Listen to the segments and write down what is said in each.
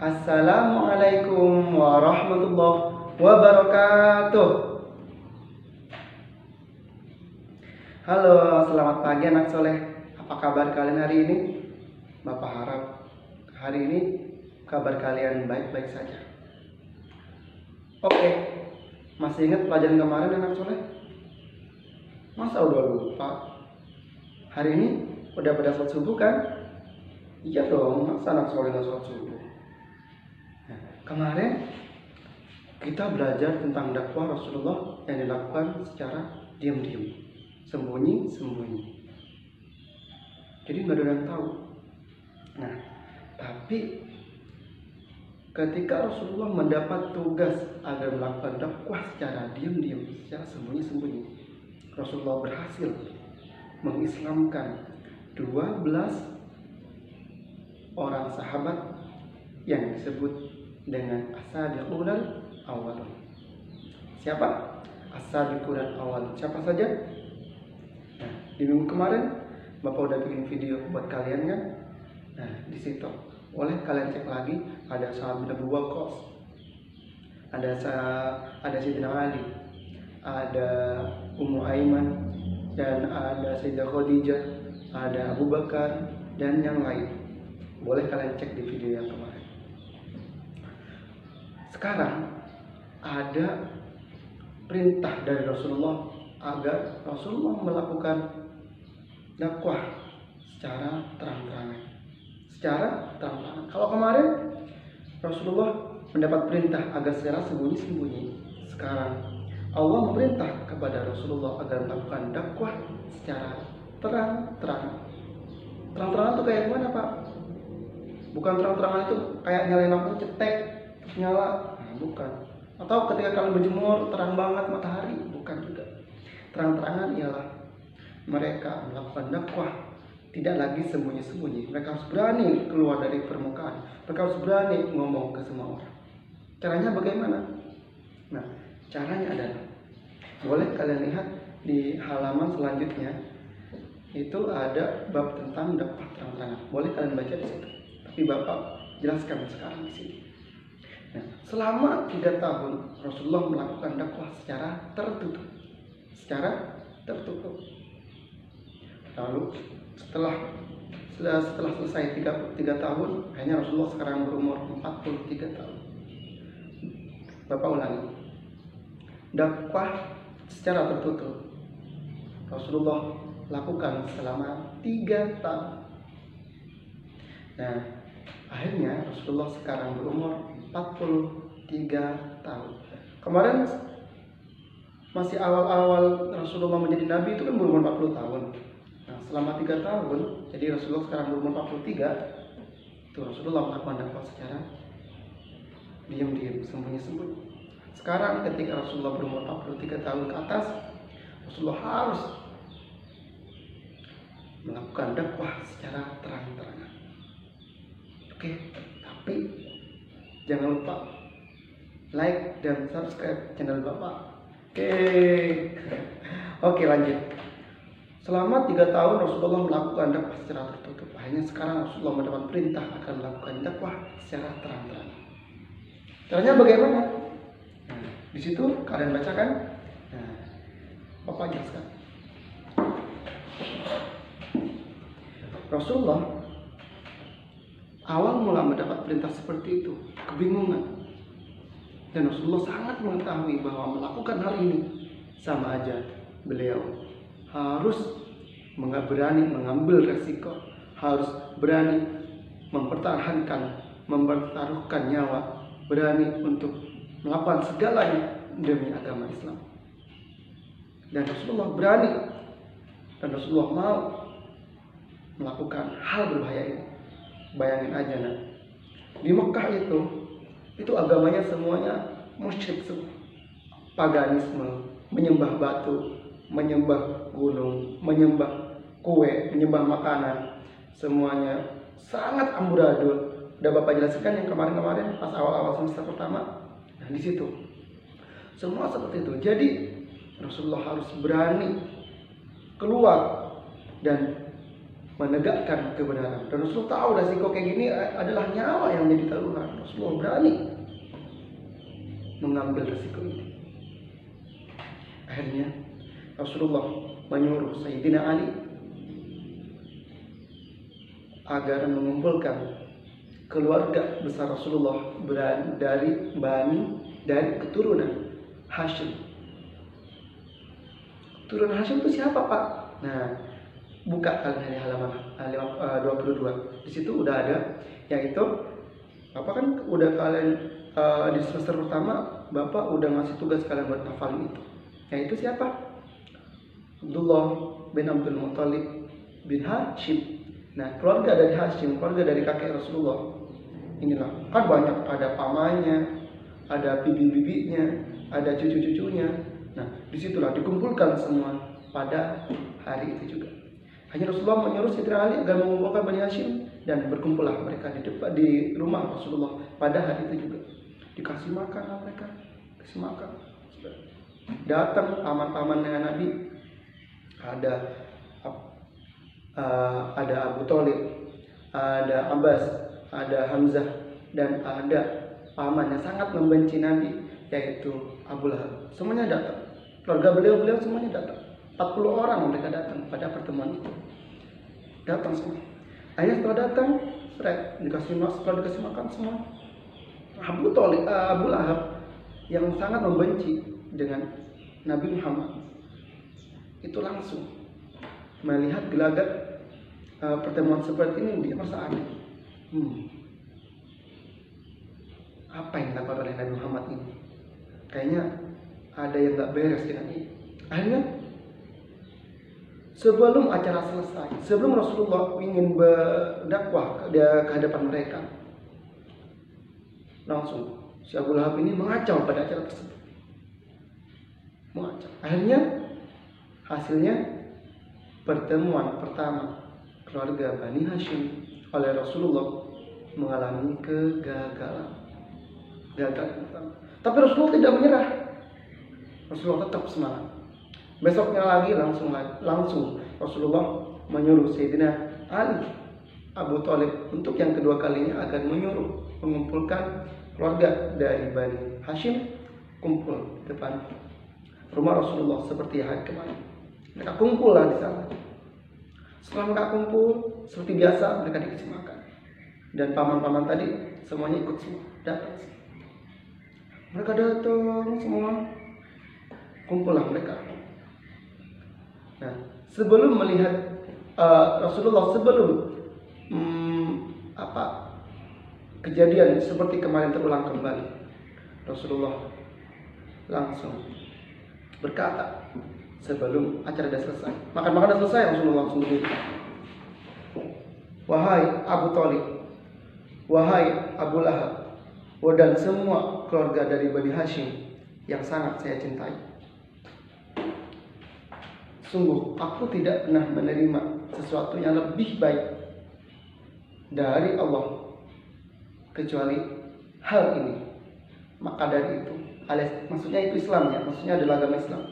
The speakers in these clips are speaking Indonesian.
Assalamualaikum warahmatullahi wabarakatuh. Halo, selamat pagi anak soleh. Apa kabar kalian hari ini? Bapak harap hari ini kabar kalian baik-baik saja. Oke, masih ingat pelajaran kemarin anak soleh? Masa udah lupa? Hari ini udah pada sholat subuh kan? Iya dong, masa anak soleh nggak sholat subuh? Nah, kemarin kita belajar tentang dakwah Rasulullah yang dilakukan secara diam-diam, sembunyi-sembunyi. Jadi nggak ada yang tahu. Nah, tapi ketika Rasulullah mendapat tugas agar melakukan dakwah secara diam-diam, secara sembunyi-sembunyi, Rasulullah berhasil mengislamkan 12 orang sahabat yang disebut dengan as-sabiqun al-awwalun. Siapa? As-sabiqun al-awwalun. Siapa saja? Nah, di minggu kemarin Bapak udah bikin video buat kalian kan? Nah, di situ boleh kalian cek lagi. Ada Sa'ad bin Abi Waqqas, ada Sayyidina Ali, ada Ummu Aiman, dan ada Sayyidah Khadijah, ada Abu Bakar, dan yang lain. Boleh kalian cek di video yang kemarin. Sekarang ada perintah dari Rasulullah agar Rasulullah melakukan dakwah secara terang-terangan. Kalau kemarin Rasulullah mendapat perintah agar secara sembunyi-sembunyi, sekarang Allah memerintah kepada Rasulullah agar melakukan dakwah secara terang-terangan. Terang-terangan itu kayak gimana, Pak? Bukan terang-terangan itu kayak nyalain lampu cetek terus nyala, nah, bukan. Atau ketika kalian berjemur terang banget matahari, bukan juga. Terang-terangan ialah mereka melakukan dakwah tidak lagi sembunyi-sembunyi. Mereka harus berani keluar dari permukaan. Mereka harus berani ngomong ke semua orang. Caranya bagaimana? Nah, caranya adalah, boleh kalian lihat di halaman selanjutnya, itu ada bab tentang dakwah terang-terangan. Boleh kalian baca di situ. Tapi Bapak jelaskan sekarang di sini. Nah, selama 3 tahun Rasulullah melakukan dakwah secara tertutup. Lalu setelah selesai 3 tahun, hanya Rasulullah sekarang berumur 43 tahun. Bapak ulangi. Dakwah secara tertutup Rasulullah lakukan selama 3 tahun. Nah, akhirnya Rasulullah sekarang berumur 43 tahun. Kemarin masih awal-awal Rasulullah menjadi Nabi itu kan berumur 40 tahun. Nah, selama 3 tahun, jadi Rasulullah sekarang berumur 43, itu Rasulullah melakukan dakwah secara diam-diam, sembunyi-sembunyi. Sekarang ketika Rasulullah berumur 43 tahun ke atas, Rasulullah harus melakukan dakwah secara terang-terangan. Oke, tapi jangan lupa like dan subscribe channel Bapak. Oke, lanjut. Selama 3 tahun Rasulullah melakukan dakwah secara tertutup. Akhirnya sekarang Rasulullah mendapat perintah akan melakukan dakwah secara terang-terangan. Caranya bagaimana? Nah, di situ kalian bacakan. Nah, Bapak jelaskan. Rasulullah awal mula mendapat perintah seperti itu, kebingungan. Dan Rasulullah sangat mengetahui bahwa melakukan hal ini sama aja beliau harus berani mengambil resiko, harus berani mempertaruhkan nyawa, berani untuk melakukan segalanya demi agama Islam. Dan Rasulullah berani, dan Rasulullah mau melakukan hal berbahaya ini. Bayangin aja, nah, di Mekah itu agamanya semuanya musyrik semua, paganisme, menyembah batu, menyembah gunung, menyembah kue, menyembah makanan, semuanya sangat amburadul. Udah Bapak jelaskan yang kemarin pas awal-awal semester pertama. Nah, di situ semua seperti itu. Jadi Rasulullah harus berani keluar dan menegakkan kebenaran. Dan Rasulullah tahu resiko kayak gini adalah nyawa yang menjadi taruhan. Rasulullah berani mengambil resiko ini. Akhirnya Rasulullah menyuruh Sayyidina Ali agar mengumpulkan keluarga besar Rasulullah dari keturunan Hashim. Keturunan Hashim itu siapa, Pak? Nah, buka kalian dari halaman 22. Di situ udah ada, yaitu Bapak kan udah kalian di semester pertama Bapak udah ngasih tugas kalian buat hafalin itu. Yaitu siapa? Abdullah bin Abdul Muttalib bin Hashim. Nah, keluarga dari Hashim, keluarga dari kakek Rasulullah. Inilah, kan banyak, ada pamannya, ada bibi-bibinya, ada cucu-cucunya. Nah, disitulah dikumpulkan semua pada hari itu juga. Hanya Rasulullah menyuruh Sayyidina Ali agar mengumpulkan Bani Hashim, dan berkumpullah mereka di rumah Rasulullah pada hari itu juga. Dikasih makan mereka, kasih makan. Datang paman-paman dengan Nabi, ada Abu Thalib, ada Abbas, ada Hamzah, dan ada paman yang sangat membenci Nabi, yaitu Abu Lahab. Semuanya datang. Keluarga beliau semuanya datang. 40 orang mereka datang pada pertemuan itu. Datang semua. Akhirnya setelah datang, setelah dikasih makan semua, Abu Lahab yang sangat membenci dengan Nabi Muhammad itu langsung melihat gelagat pertemuan seperti ini, dia merasa aneh. Apa yang dilakukan oleh Nabi Muhammad ini? Kayaknya ada yang gak beres dengan ini. Akhirnya sebelum acara selesai, sebelum Rasulullah ingin berdakwah ke hadapan mereka, langsung si Abu Lahab ini mengacau pada acara tersebut. Mengacau. Akhirnya hasilnya pertemuan pertama keluarga Bani Hashim oleh Rasulullah mengalami kegagalan. Gagal pertama. Tapi Rasulullah tidak menyerah. Rasulullah tetap semangat. Besoknya lagi langsung Rasulullah menyuruh Sayyidina Ali Abu Thalib untuk yang kedua kalinya akan mengumpulkan keluarga dari Bani Hashim kumpul di depan rumah Rasulullah seperti hari kemarin. Mereka kumpul lah di sana. Setelah mereka kumpul seperti biasa, mereka dikasih makan. Dan paman-paman tadi semuanya ikut semua datang. Mereka datang semua, kumpullah mereka. Nah, sebelum melihat Rasulullah kejadian seperti kemarin terulang kembali, Rasulullah langsung berkata sebelum acara sudah selesai, makan sudah selesai, Rasulullah langsung berdiri. Wahai Abu Thalib, wahai Abu Lahab, dan semua keluarga dari Bani Hashim yang sangat saya cintai. Sungguh aku tidak pernah menerima sesuatu yang lebih baik dari Allah kecuali hal ini. Maka dari itu, maksudnya itu Islam ya, maksudnya adalah agama Islam.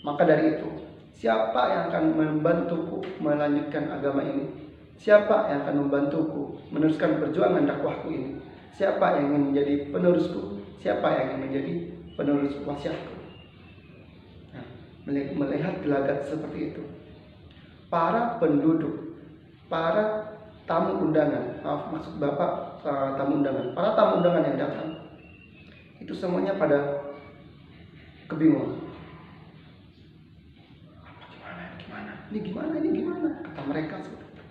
Maka dari itu, siapa yang akan membantuku melanjutkan agama ini? Siapa yang akan membantuku meneruskan perjuangan dakwahku ini? Siapa yang ingin menjadi penerusku? Siapa yang ingin menjadi penerus wasiatku? Nah, melihat gelagat seperti itu, para penduduk, para tamu undangan, maksud Bapak tamu undangan, para tamu undangan yang datang, itu semuanya pada kebingungan. Ini gimana? Kata mereka seperti itu.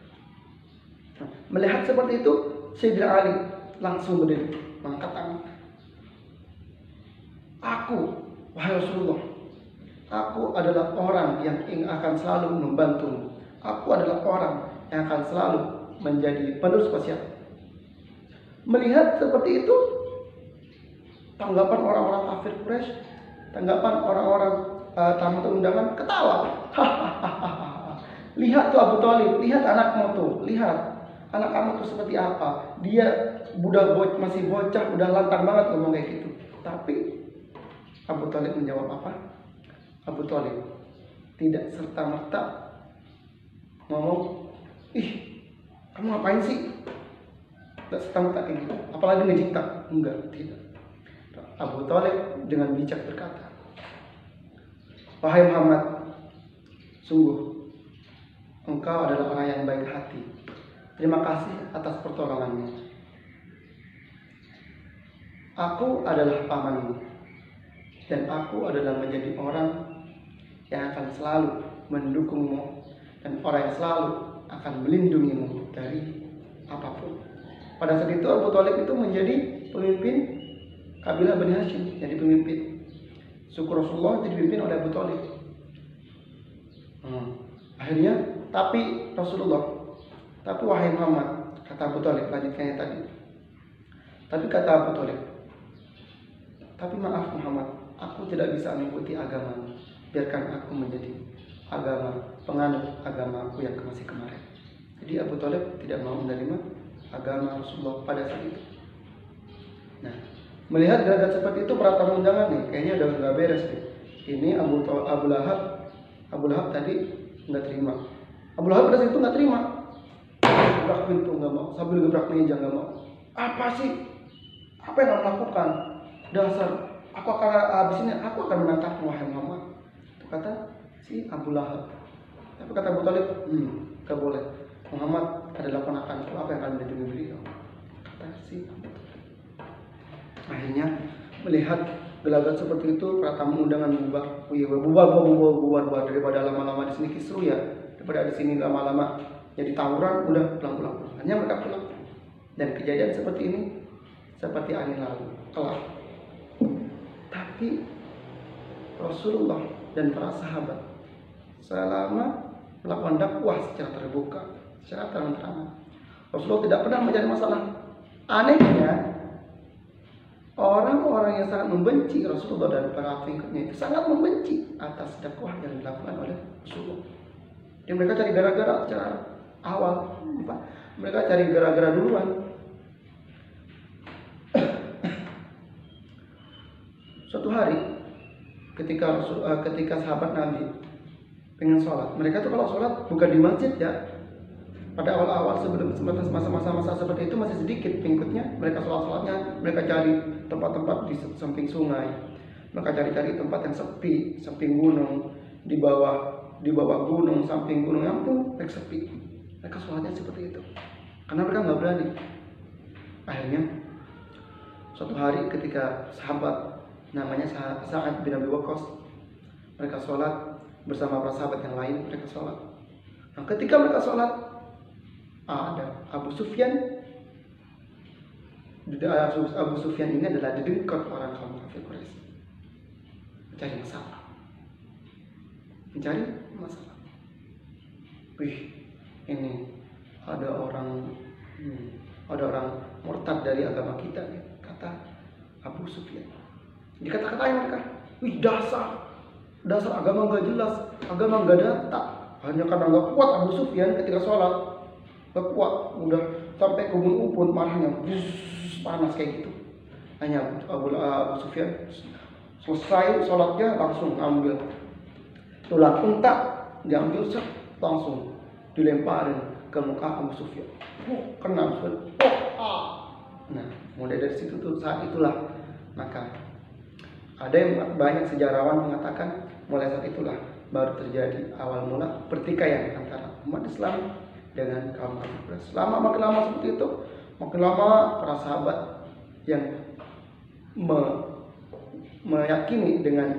Nah, melihat seperti itu, Sayyidina Ali langsung berdiri, mengangkat tangan. Aku, wahai Rasulullah, aku adalah orang yang akan selalu membantumu. Aku adalah orang yang akan selalu menjadi penerus wasiat. Melihat seperti itu, tanggapan orang-orang kafir Quraisy, tanggapan orang-orang tamu undangan ketawa. Lihat tuh Abu Thalib, lihat anakmu tuh, lihat anak kamu tuh seperti apa. Dia masih bocah, udah lantang banget ngomong kayak gitu. Tapi Abu Thalib menjawab apa? Abu Thalib tidak serta-merta ngomong ih kamu ngapain sih? Gak serta-merta kayak gitu, apalagi ngejikta. Enggak, tidak. Abu Thalib dengan bijak berkata, wahai Muhammad, sungguh engkau adalah orang yang baik hati. Terima kasih atas pertolonganmu. Aku adalah pamanmu, dan aku adalah menjadi orang yang akan selalu mendukungmu, dan orang yang selalu akan melindungimu dari apapun. Pada saat itu Abu Thalib itu menjadi pemimpin kabilah Bani Hashim, jadi pemimpin suku Rasulullah itu dipimpin oleh Abu Thalib. Akhirnya, tapi wahai Muhammad, kata Abu Thalib, lanjutkannya tadi. Tapi kata Abu Thalib, tapi maaf Muhammad, aku tidak bisa mengikuti agama. Biarkan aku menjadi penganut agamaku yang masih kemarin. Jadi Abu Thalib tidak mau menerima agama Rasulullah pada saat itu. Nah, melihat gelagat seperti itu, para tamu undangan nih, kayaknya udah nggak beres nih. Ini Abu Lahab tadi nggak terima. Abu Lahab pada saat itu nggak terima. Gebrak pintu nggak mau, sambil gebrak meja nggak mau. Apa sih? Apa yang kamu lakukan? Dasar, aku akan menangkapmu wahai Muhammad. Itu kata si Abu Lahab. Tapi kata Abu Thalib, nggak boleh. Muhammad adalah ponakanku, apa yang akan melindungi beliau? Kata si Abu Thalib. Akhirnya melihat gelagat seperti itu, para tamu undangan bubar daripada lama-lama di sini kisru ya, daripada di sini lama-lama jadi tawuran, udah pulang. Hanya mereka pulang. Dan kejadian seperti ini seperti angin lalu, kelak. Tapi Rasulullah dan para sahabat selama melakukan dakwah secara terbuka, secara terang-terangan, Rasulullah tidak pernah menjadi masalah. Anehnya, orang-orang yang sangat membenci Rasulullah dan para pengikutnya itu sangat membenci atas dakwah yang dilakukan oleh Rasulullah. Dan mereka cari gara-gara secara awal, mereka cari gara-gara duluan. Suatu hari ketika sahabat Nabi pengen sholat, mereka tuh kalau sholat bukan di masjid ya. Pada awal-awal sebelum masa-masa seperti itu masih sedikit pengikutnya, mereka sholatnya mereka cari tempat-tempat di samping sungai, mereka cari tempat yang sepi, samping gunung, di bawah gunung, samping gunung yang pun sepi. Mereka sholatnya seperti itu karena mereka nggak berani. Akhirnya suatu hari ketika sahabat namanya Sa'ad bin Abi Waqqas, mereka sholat bersama para sahabat yang lain, mereka sholat. Nah, ketika mereka sholat, ada Abu Sufyan. Abu Sufyan ini adalah dedengkot orang kaum kafir Quraisy, mencari masalah. Ini ada orang murtad dari agama kita, kata Abu Sufyan. Dikata-katain mereka, dasar agama nggak jelas, agama nggak data. Hanya karena nggak kuat Abu Sufyan ketika sholat, nggak kuat, udah sampai ke ubun-ubun marahnya, panas kayak gitu. Hanya Abu Sufyan selesai sholatnya langsung ambil tulang unta, diambil langsung dilemparin ke muka Abu Sufyan. Kena Nah, mulai dari situ tuh, saat itulah maka ada yang banyak sejarawan mengatakan mulai saat itulah baru terjadi awal mula pertikaian antara umat Islam dengan kaum kafir. Makin lama seperti itu, makin lama para sahabat yang meyakini dengan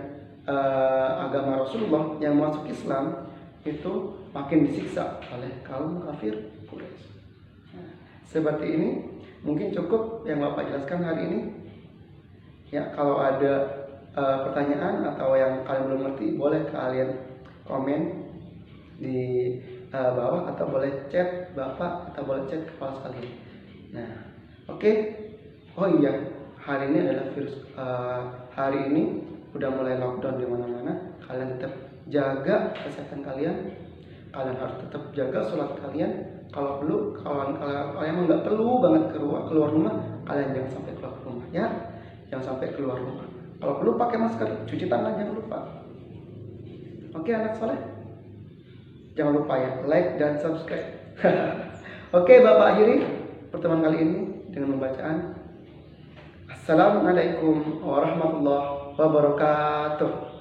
agama Rasulullah yang masuk Islam itu makin disiksa oleh kaum kafir Quraisy. Seperti ini mungkin cukup yang Bapak jelaskan hari ini. Ya, kalau ada pertanyaan atau yang kalian belum ngerti, boleh kalian komen di bawah, atau boleh chat Bapak, atau boleh chat kepala sekalian. Nah, oke. Oh iya, hari ini adalah hari ini udah mulai lockdown di mana-mana. Kalian tetap jaga kesehatan kalian. Kalian harus tetap jaga sholat kalian. Kalau perlu, kalau kalian nggak perlu banget keluar rumah, kalian jangan sampai keluar rumah ya. Jangan sampai keluar rumah. Kalau perlu pakai masker, cuci tangan jangan lupa. Oke anak soleh, jangan lupa ya like dan subscribe. Oke, Bapak akhiri pertemuan kali ini dengan pembacaan Assalamualaikum warahmatullahi wabarakatuh.